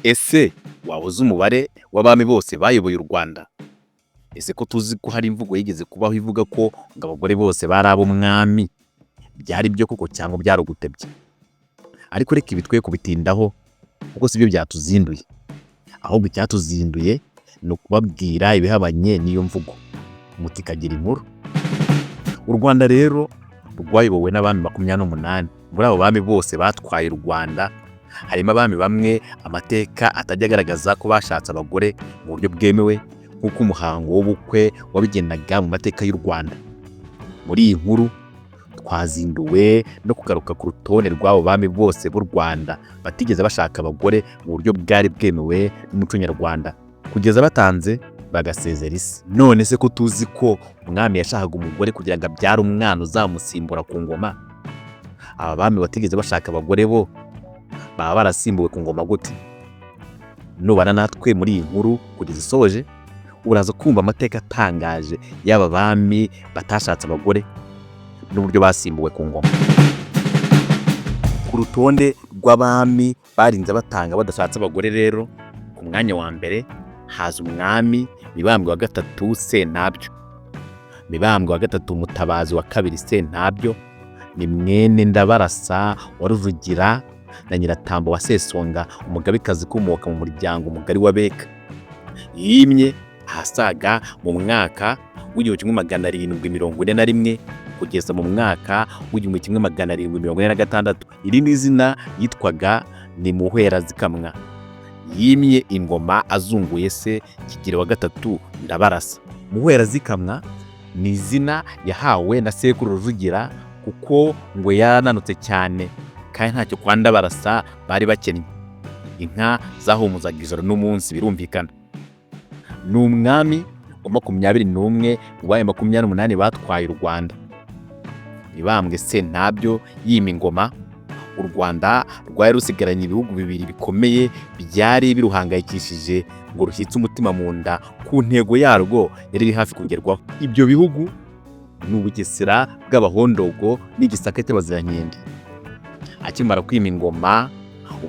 Ese waba uzi umubare w'abami bose bayoboye u Rwanda? Ese ko tuzi ko hari imvugo yigeze kubaho ivuga ko ngo abagore bose bari ab'umwami, byari byo koko cyangwa byari ugutebya? Ariko reka ibi twe kubitindaho kuko si byo byatuzinduye, ahubwo icyatuzinduye ni ukubabwira ibihabanye n'iyo mvugo, muti ikagira inkuru. U Rwanda rero rwayobowe n'abami 28. Muri abo bami bose batwaye u Rwanda harimo abami bamwe amateka atajya agaragaza ko bashatse abagore mu buryo bwemewe nk'uko umuhango w'ubukwe wabigendaga mu mateka y'u Rwanda. Muri iyi nkuru twazinduwe no kugaruka ku rutonde rw'abo bami bose b'u Rwanda batigeze bashaka abagore mu buryo bwari bwemewe n'umuco nyarwanda, kugeza batanze bagasezera isi. None se ko tuzi ko umwami yashakaga umugore kugira ngo abyare umwana uzamusimbura ku ngoma, aba bami batigeze bashaka abagore bo baba barasimbuwe ku ngoma gute? Nubana natwe muri iyi nkuru kugeza isoje, uraza kumva amateka atangaje y'aba bami batashatse abagore n'uburyo basimbuwe ku ngoma. Ku rutonde rw'abami barinze batanga badashatse abagore rero, ku mwanya wa mbere haza umwami Mibambwe wa gatatu Sentabyo. Mibambwe wa gatatu Mutabazi wa kabiri Sentabyo ni mwene Ndabarasa wa Rujugira na Nyiratambo wa Sesonga, umugabekazi ukomoka mu muryango mugari wa Beka. Yimye ahasaga mu mwaka w'1741 kugeza mu mwaka w'1746. Irindi zina yitwaga ni Muhwera Zikamwa. Yimye ingoma azunguye se Kigeli wa gatatu Ndabarasa. Muhwera Zikamwa ni izina yahawe na sekuru Rujugira kuko ngo yarananutse cyane kandi ntacyo kwa Ndabarasa bari bakennye. Inka zahumuzaga ijoro n'umunsi birumvikana. Ni umwami wa 21 mu baye 28 batwaye u Rwanda. Mibambwe Sentabyo yima ingoma, u Rwanda rwari rusigaranye ibihugu bibiri bikomeye byari biruhangayikishije ngo rushyitse umutima mu nda ku ntego yarwo yari hafi kugerwaho. Ibyo bihugu ni Ubugesera bw'Abahondogo n'Igisaka cy'Abazirankende. Akimara kwima ingoma,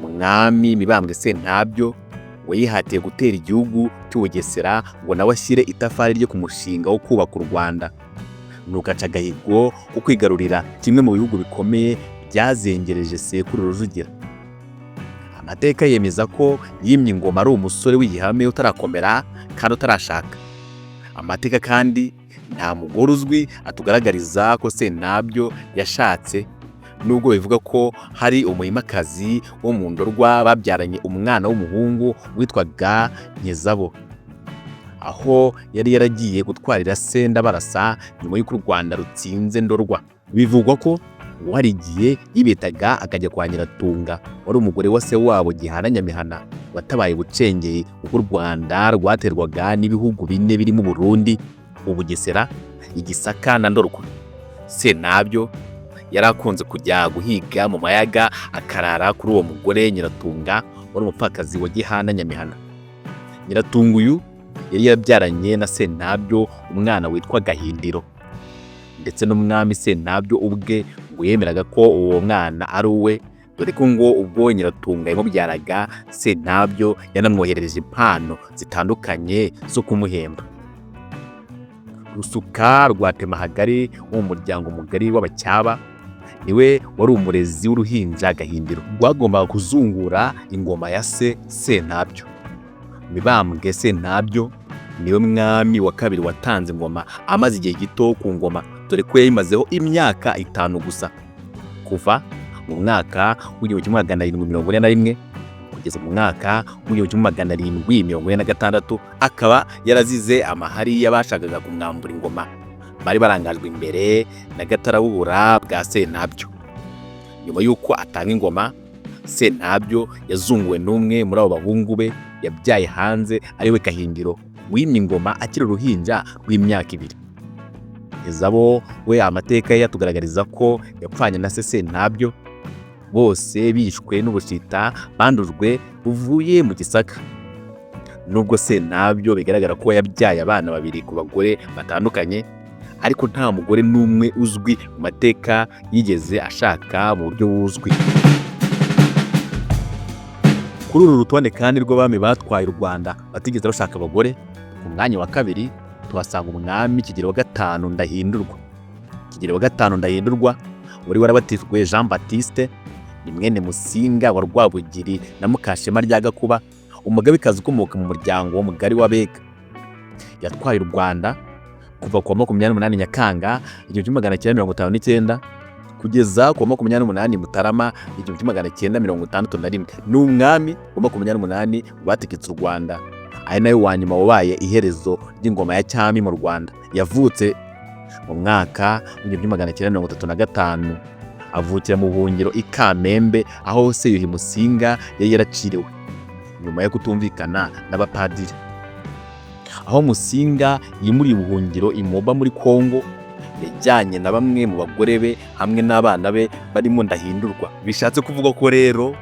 umwami Mibambwe Sentabyo we yihatiye gutera igihugu cy'Ubugesera ngo nawe ashyire itafari ryo ku mushinga wo kubaka u Rwanda. Nuko aca agahigo wo kwigarurira kimwe mu bihugu bikomeye byazengereje sekuru Rujugira. Amateka yemeza ko yimye ingoma ari umusore w'igihame utarakomera kandi utarashaka. Amateka kandi nta mugore uzwi atugaragariza ko Sentabyo yashatse, nubwo bivuga ko hari umuhimakazi wo mu Ndorwa babyaranye umwana w'umuhungu witwaga Nyezabo, aho yari yaragiye gutwarira se Ndabarasa nyuma y'uko u Rwanda rutsinze Ndorwa. Bivugwa ko wari igihe yibetaga akajya kwa Nyiratunga, wari umugore wa se wabo Gihana Nyamihana watabaye bucengeye ubwo u Rwanda rwaterwaga n'ibihugu 4 birimo Burundi, Ubugesera, Igisaka na Ndorwa. Sentabyo yari akunze kujya guhiga mu mayaga akarara kuri uwo mugore Nyiratunga wari umupfakazi wa Gihana Nyamihana. Nyiratunga uyu yari yabyaranye na Sentabyo umwana witwa Gahindiro, ndetse n'umwami Sentabyo ubwe ngo yemeraga ko uwo mwana ari uwe, dore ko ngo ubwo Nyiratunga yamubyaraga Sentabyo yanamwoherereje impano zitandukanye zo kumuhemba. Rusuka rwa Temahagari wo mu muryango mugari w'Abacyaba niwe wari umurezi w'uruhinja Gahindiro rwagombaga kuzungura ingoma ya se Sentabyo. Mibambwe Sentabyo niwe mwami wa kabiri watanze ingoma amaze igihe gito ku ngoma, dore ko yayimazeho imyaka 5 gusa, kuva mu mwaka w'1741 kugeza mu mwaka w'1746. Akaba yarazize amahari y'abashakaga kumwambura ingoma bari barangajwe imbere na Gatarabubura bwa Sentabyo. Nyuma y'uko atanga ingoma, Sentabyo yazunguwe n'umwe muri abo bahungu be yabyaye hanze ariwe Gahindiro, wimye ingoma akiri uruhinja rw'imyaka 2. Nyezabo we amateka ye yatugaragariza ko yapfanye na se Sentabyo, bose bishwe n'ubushita bandujwe buvuye mu Gisaka. Nubwo Sentabyo bigaragara ko yabyaye abana 2 ku bagore batandukanye, ariko nta mugore n'umwe uzwi mu mateka yigeze ashaka mu buryo buzwi. Ku Kuri uru rutonde kandi rw'abami batwaye u Rwanda batigeze bashaka abagore, ku mwanya wa kabiri tuhasanga umwami Kigeli wa gatanu Ndahindurwa. Kigeli wa gatanu Ndahindurwa wari warabatijwe Jean Baptiste, ni mwene Musinga wa Rwabugiri na Mukashema rya Gakuba, umugabekazi ukomoka mu muryango mugari w'Abega. Yatwaye u Rwanda kuva ku wa 28 Nyakanga 1959 kugeza ku wa 28 Mutarama 1961. Ni umwami wa 28 bategetse u Rwanda, ari nayo wa nyuma wabaye iherezo ry'ingoma ya cyami mu Rwanda. Yavutse mu mwaka wa 1935, avukira mu buhungiro i Kamembe, aho se Yuhi Musinga yari yaraciriwe nyuma yo kutumvikana n'abapadiri. Aho Musinga yimuriye ubuhungiro i Moba muri Kongo, yajyanye na bamwe mu bagore be hamwe n'abana be barimo Ndahindurwa. Bishatse kuvuga ko rero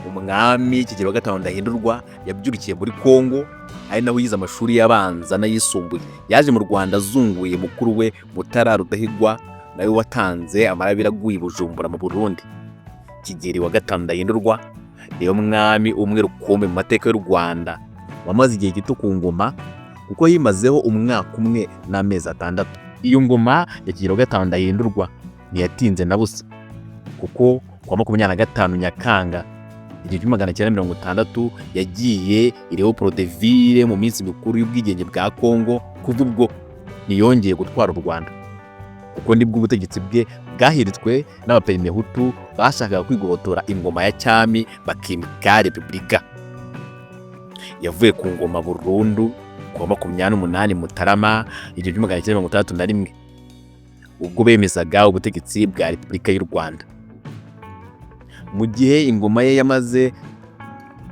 umwami Kigeli wa gatanu Ndahindurwa yabyurukiye muri Kongo, ari nawe yize amashuri y'abanza n'ayisumbuye. Yaje mu Rwanda azunguye mukuru we Mutara Rudahigwa, nawe watanze amarabira aguye Bujumbura mu Burundi. Kigeli wa gatanu Ndahindurwa niyo mwami umwe rukombe mu mateka y'u Rwanda, wamaze igihe gito ku ngoma kuko yimazeho umwaka umwe n'amezi 6. Iyo ngoma ya Kigeli wa gatanu Ndahindurwa ntiyatinze na busa, kuko ku wa 25 Nyakanga 1960 yagiye i Leopoldville mu minsi mikuru y'ubwigenge bwa Kongo. Kuva ubwo ntiyongeye gutwara u Rwanda, kuko nibwo ubutegetsi bwe bwahiritswe n'abaperimehutu bashakaga kwigobotora ingoma ya cyami bakimika repubulika. Yavuye ku ngoma burundu ku wa 28 Mutarama 1961, ubwo bemezaga ubutegetsi bwa repubulika y'u Rwanda. Mu gihe ingoma ye yamaze,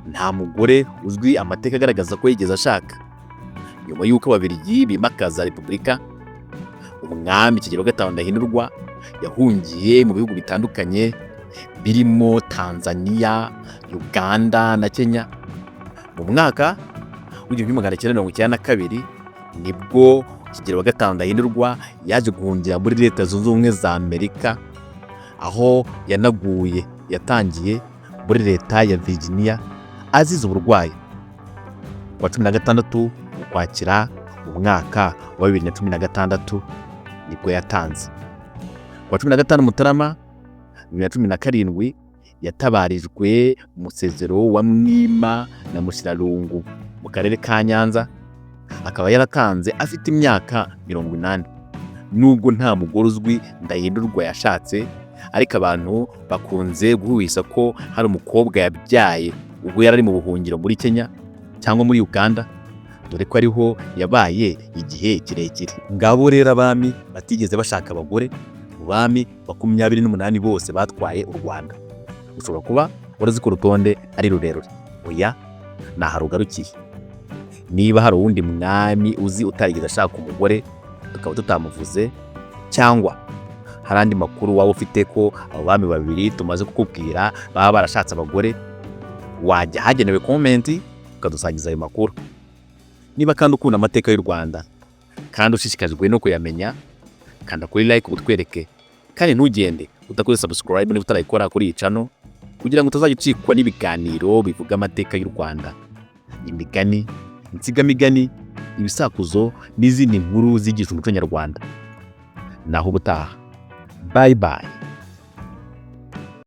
nta mugore uzwi amateka agaragaza ko yigeze ashaka. Nyuma y'uko Ababiligi bimakaza repubulika, umwami Kigeli wa gatanu Ndahindurwa yahungiye mu bihugu bitandukanye birimo Tanzania, Uganda na Kenya. Mu mwaka wa 1992 nibwo Kigeli wa gatanu Ndahindurwa yaje guhungira muri Leta Zunze Ubumwe za Amerika, aho yatangiye muri leta ya Virginia azize uburwayi. Ku wa 16 Ukwakira mu mwaka wa 2016 nibwo yatanze. Ku wa 15 Mutarama 2017 yatabarijwe mu musezero wa Mwima na Mushirarungu mu karere ka Nyanza, akaba yaratanze afite imyaka 80. Nubwo nta mugore uzwi Ndahindurwa yashatse, ariko abantu bakunze guhwisa ko hari umukobwa yabyaye ubwo yari ari mu buhungiro muri Kenya cyangwa muri Uganda, dore ko ariho yabaye igihe kirekire. Ngabo rero abami batigeze bashaka abagore, mu bami 28 bose batwaye u Rwanda. Ushobora kuba urazi ko urutonde ari rurerure, oya naharugarukiye. Niba hari uwundi mwami uzi utarigeze ashaka umugore tukaba tutamuvuze, cyangwa hari andi makuru waba ufite ko abo bami babiri tumaze kukubwira baba barashatse abagore, wajya hagenewe comment ukadusangiza ayo makuru. Niba kandi ukunda amateka y'u Rwanda kandi ushishikajwe no kuyamenya, kanda kuri like ubutwereke, kandi ntugende utakoze subscribe niba utarayikora kuri iyi channel, kugira ngo utazagicikwa n'ibiganiro bivuga amateka y'u Rwanda, imigani, insigamigani, ibisakuzo n'izindi nkuru zigisha umuco nyarwanda. Naho ubutaha, bye bye.